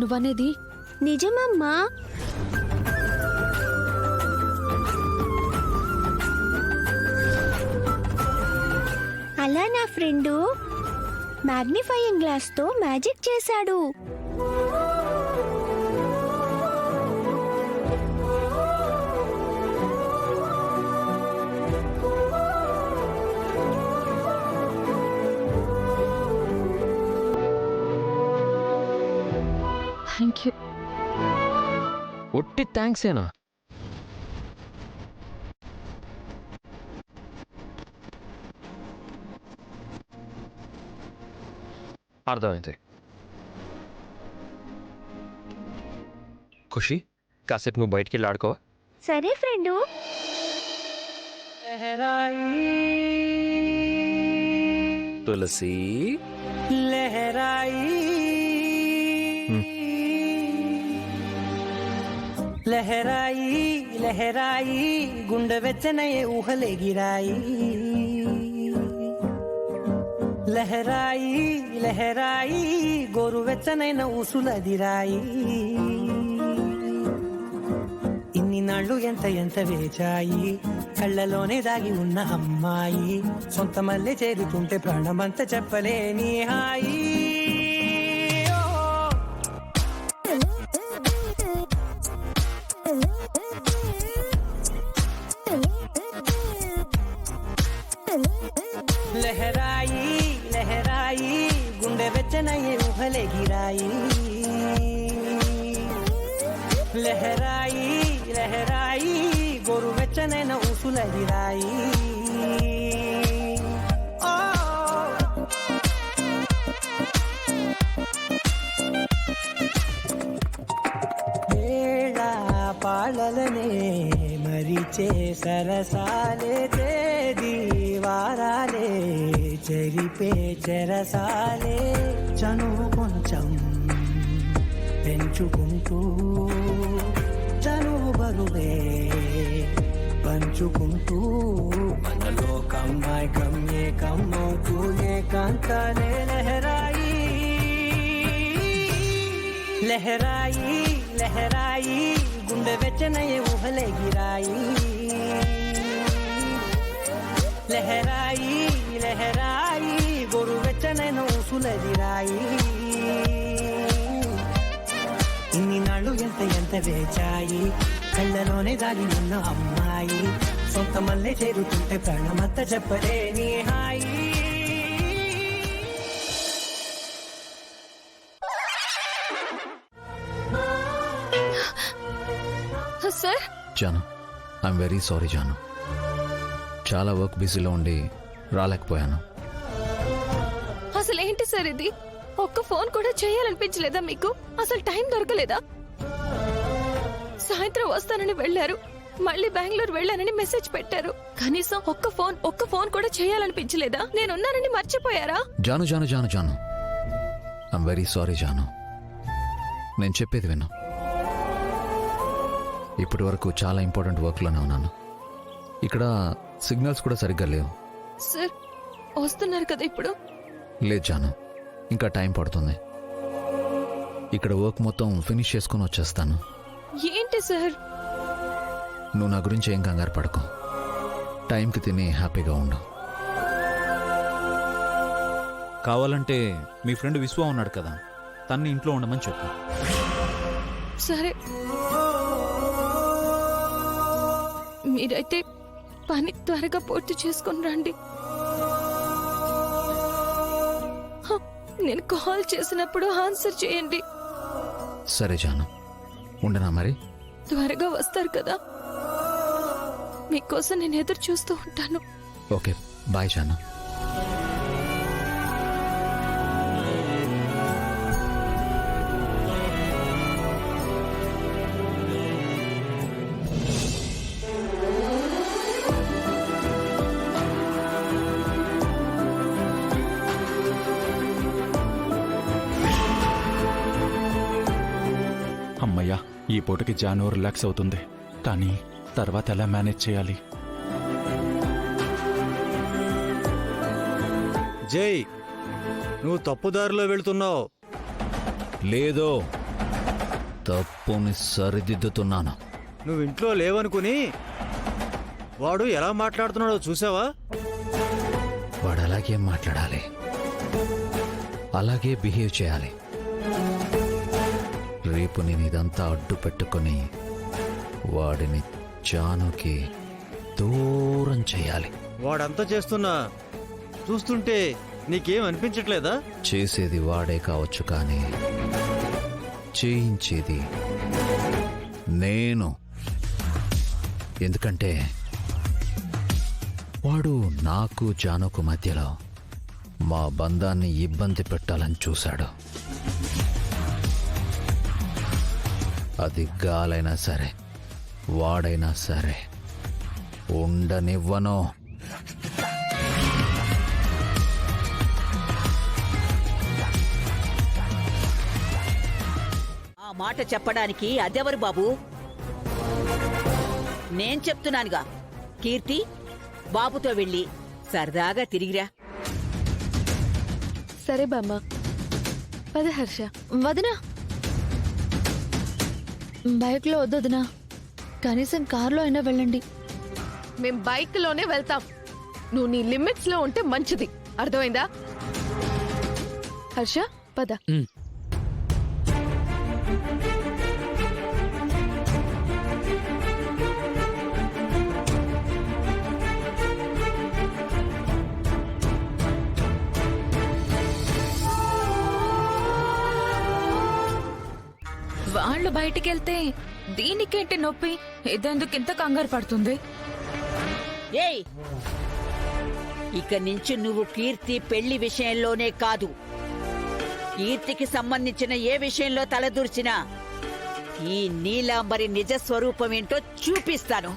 నువ్వనేది? నిజమమ్మా. అలా నా friend magnifying glass తో మ్యాజిక్ చేశాడు. Thank you. ఒట్టి థ్యాంక్స్ ఏనా? అర్థమైంది. ఖుషి, కాసేపు నువ్వు బయటికి వెళ్ళి ఆడుకో. సరే ఫ్రెండు. తులసి లహరాయి లహరాయి లహరాయి గుండె వెచ్చనయే ఊహలే గిరాయి. లహరాయి లహరాయి గోరు వెచ్చనైన ఊసులదిరాయి. ఇన్ని నాళ్ళు ఎంత ఎంత వేచాయి, కళ్ళలోనే దాగి ఉన్న అమ్మాయి. సొంత మల్లె చేరుతుంటే ప్రాణమంత చెప్పలేని హాయి. లహరాయి లహరాయి గుండె వెచ్చనయ్యే ఊహలే గిరాయి. లహరాయి లహరాయి గోరు వెచ్చనైన ఊసులదిరాయి. వేళ పాలలనే మరిచే సరసాలే తేదీ వారాలే చెరిపే చెరసాలే. చనువు కొంచెం పెంచుకుంటూ చనువు బరువే పంచుకుంటూ మనలో కమ్మాయి కమ్మే కమ్మవుతూ ఏకాంతాలే. లహరాయి లహరాయి లహరాయి గుండె వెచ్చనయ్యే ఊహలే గిరాయి. లహరాయి లహరాయి గోరు వెచ్చనైన ఊసులదిరాయి. ఇన్ని నాళ్ళు ఎంత ఎంత వేచాయి, కళ్ళలోనే దాగి ఉన్న అమ్మాయి. సొంత మల్లె చేరుతుంటే ప్రాణమంత చెప్పలేని హాయి. Sir, Jaanu, I'm very sorry Jaanu. చాలా వర్క్ బిజీలో ఉండి రాలేకపోయాను. అసలు ఏంటి సార్ ఇది? ఒక్క ఫోన్ కూడా చేయాలనిపించలేదా మీకు? అసలు టైం దొరకలేదా? సాయంత్రం వస్తానని వెళ్లారు, మళ్ళీ బెంగళూరు వెళ్ళానని మెసేజ్ పెట్టారు. కనీసం ఒక్క ఫోన్ కూడా చేయాలనిపించలేదా? నేనున్నానని మర్చిపోయారా? జాను జాను జాను జాను, ఐఎమ్ వెరీ సారీ జాను. నేను చెప్పేది విను. ఇప్పటి వరకు చాలా ఇంపార్టెంట్ వర్క్లోనే ఉన్నాను. ఇక్కడ సిగ్నల్స్ కూడా సరిగ్గా లేవు. సార్, వస్తున్నారు కదా ఇప్పుడు? లేదు జాను, ఇంకా టైం పడుతుంది. ఇక్కడ వర్క్ మొత్తం ఫినిష్ చేసుకుని వచ్చేస్తాను. ఏంటి సార్? నువ్వు నా గురించి ఏం కంగారు పడకు. టైంకి తిని హ్యాపీగా ఉండు. కావాలంటే మీ ఫ్రెండ్ విశ్వ ఉన్నాడు కదా, తన్ని ఇంట్లో ఉండమని చెప్పు. సరే, మీరైతే పని త్వరగా పూర్తి చేసుకుని రండి. నేను కాల్ చేసినప్పుడు ఆన్సర్ చేయండి. సరే జాను, ఉండనా మరి? త్వరగా వస్తారు కదా, మీకోసం నేను ఎదురు చూస్తూ ఉంటాను. ఓకే, బాయ్ జాను. అమ్మయ్యా, ఈ పూటకి జాను రిలాక్స్ అవుతుంది. కానీ తర్వాత ఎలా మేనేజ్ చేయాలి? జై, నువ్వు తప్పుదారిలో వెళ్తున్నావు. లేదో తప్పుని సరిదిద్దుతున్నాను. నువ్వు ఇంట్లో లేవనుకుని వాడు ఎలా మాట్లాడుతున్నాడో చూసావా? వాడు అలాగే మాట్లాడాలి, అలాగే బిహేవ్ చేయాలి. రేపు నేను ఇదంతా అడ్డు పెట్టుకుని వాడిని జానుకి దూరం చేయాలి. వాడంతా చేస్తున్నా చూస్తుంటే నీకేం అనిపించట్లేదా? చేసేది వాడే కావచ్చు, కానీ చేయించేది నేను. ఎందుకంటే వాడు నాకు జానుకు మధ్యలో మా బంధాన్ని ఇబ్బంది పెట్టాలని చూశాడు. అది గాలైనా సరే, వాడైనా సరే ఉండనివ్వను. ఆ మాట చెప్పడానికి అదెవరు బాబు? నేను చెప్తున్నానుగా, కీర్తి బాబుతో వెళ్ళి సరదాగా తిరిగిరా. సరే బామ్మ, పద హర్ష. వదినా, బైక్లో వద్దొదినా, కనీసం కార్లో అయినా వెళ్ళండి. మేం బైక్ లోనే వెళ్తాం. నువ్వు నీ లిమిట్స్ లో ఉంటే మంచిది, అర్థమైందా? హర్ష పద. వాళ్ళు బయటికెళ్తే దీనికేంటి నొప్పి? ఇదెందుకు ఇంత కంగారు పడుతుంది? ఏయ్, ఇక నుంచి నువ్వు కీర్తి పెళ్లి విషయంలోనే కాదు, కీర్తికి సంబంధించిన ఏ విషయంలో తలదూర్చినా ఈ నీలాంబరి నిజ స్వరూపమేంటో చూపిస్తాను.